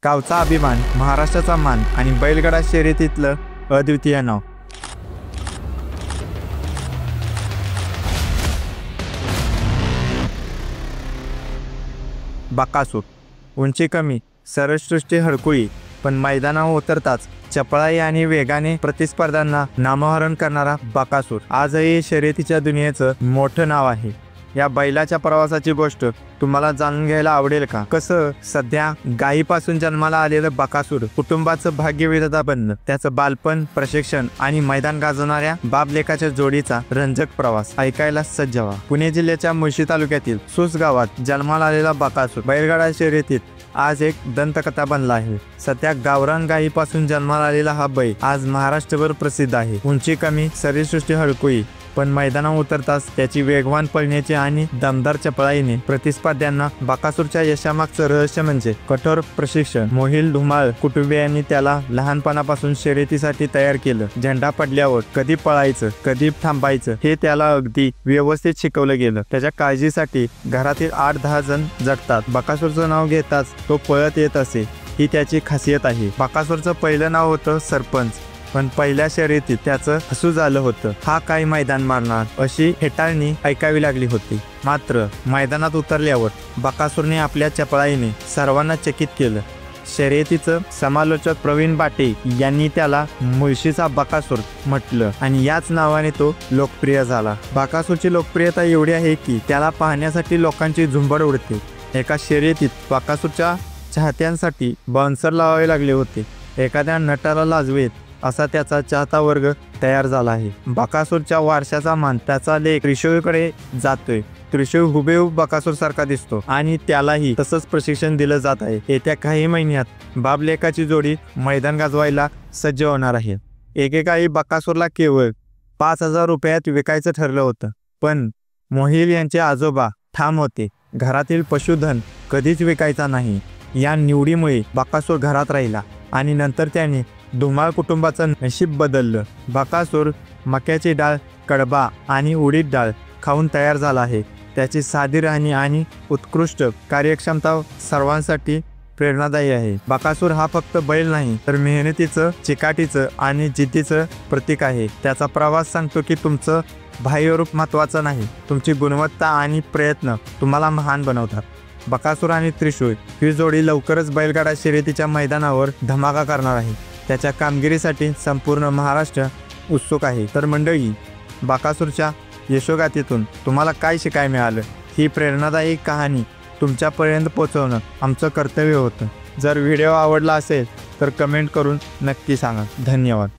गावचा अभिमान, महाराष्ट्राचा मान आणि बैलगाडा शर्यतीतलं अद्वितीय नाव। बकासूर उंची कमी, सरसृष्टी हडकुळी, पण मैदानावर उतरताच चपळाई आणि वेगाने प्रतिस्पर्ध्यांना नामोहरण करणारा बकासूर आजही शर्यतीच्या दुनियेचं मोठं नाव आहे। या बैलाच्या प्रवासाची गोष्ट तुम्हाला जाणून घ्यायला आवडेल का? कसं सध्या गायीपासून जन्माला आलेलं बकासूर कुटुंबाचं भाग्यविधाता बनलं, त्याचं बालपण, प्रशिक्षण आणि मैदान गाजवणाऱ्या बाप-लेकाच्या जोडीचा रंजक प्रवास ऐकायला सज्ज व्हा। पुणे जिल्ह्याच्या मुळशी तालुक्यातील सूस गावात जन्माला आलेला बकासूर बैलगाडा शर्यतीत आज एक दंतकथा बनला आहे। सध्या गावरान गायीपासून जन्माला आलेला हा बैल आज महाराष्ट्रभर प्रसिद्ध आहे। उंची कमी, शरीरसृष्टी हडकुळी, पण मैदानावर उतरताच त्याची वेगवान पळण्याची आणि दमदार चपळाईने प्रतिस्पर्ध्यांना बकासूरच्या यशामागचं रहस्य म्हणजे कठोर प्रशिक्षण। मोहिल धुमाळ कुटुंबियांनी त्याला लहानपणापासून शर्यतीसाठी तयार केलं। झेंडा पडल्यावर कधी पळायचं, कधी थांबायचं हे त्याला अगदी व्यवस्थित शिकवलं गेलं। त्याच्या काळजीसाठी घरातील 8-10 जण झटतात। बकासूरचं नाव घेताच तो पळत येत असे, ही त्याची खासियत आहे। बकासूरचं पहिलं नाव होतं सरपंच, पण पहिल्या शर्यतीत त्याचं हसू झालं होतं। हा काय मैदान मारणार, अशी हेटाळणी ऐकावी लागली होती। मात्र मैदानात उतरल्यावर बकासूरने आपल्या चपळाईने सर्वांना चकित केलं। शर्यतीचं समालोचक प्रवीण बाटे यांनी त्याला मुळशीचा बकासूर म्हटलं आणि याच नावाने तो लोकप्रिय झाला। बकासूरची लोकप्रियता एवढी आहे की त्याला पाहण्यासाठी लोकांची झुंबड उडते। एका शर्यतीत बकासूरच्या चाहत्यांसाठी बाउन्सर लावावे लागले होते। एखाद्या नटाला लाजवेत असा त्याचा चाहता वर्ग तयार झाला आहे। बकासूरच्या वारशाचा मान त्याचा लेक त्रिशूळकडे जातोय। त्रिशूळ हुबेहूब बकासूर सारखा दिसतो आणि त्यालाही तसंच प्रशिक्षण दिलं जात आहे। येत्या काही महिन्यात बाप लेकाची जोडी मैदान गाजवायला सज्ज होणार आहे। एकेकाळी बकासूरला केवळ 5,000 रुपयात विकायचं ठरलं होतं, पण मोहिल यांचे आजोबा ठाम होते, घरातील पशुधन कधीच विकायचा नाही। या निवडीमुळे बकासूर घरात राहिला आणि नंतर त्याने धुमाळ कुटुंबाचं नशीब बदललं। बकासूर मक्याची डाळ, कडबा आणि उडीद डाळ खाऊन तयार झाला आहे। त्याची साधी राहणी आणि उत्कृष्ट कार्यक्षमता सर्वांसाठी प्रेरणादायी आहे। बकासूर हा फक्त बैल नाही, तर मेहनतीचं, चिकाटीचं आणि जिद्दीचं प्रतीक आहे। त्याचा प्रवास सांगतो की तुमचं बाह्यरूप महत्त्वाचं नाही, तुमची गुणवत्ता आणि प्रयत्न तुम्हाला महान बनवतात। बकासूर आणि त्रिशूळ ही जोडी लवकरच बैलगाडा शर्यतीच्या मैदानावर धमाका करणार आहे। त्याच्या कामगिरीसाठी संपूर्ण महाराष्ट्र उत्सुक आहे। तर मंडळी, बकासूरच्या यशोगाथेतून तुम्हाला काय शिकायला मिळालं, ही प्रेरणादायी कहाणी तुमच्यापर्यंत पोहोचवणं आमचं कर्तव्य होतं। जर व्हिडिओ आवडला असेल तर कमेंट करून नक्की सांगा। धन्यवाद।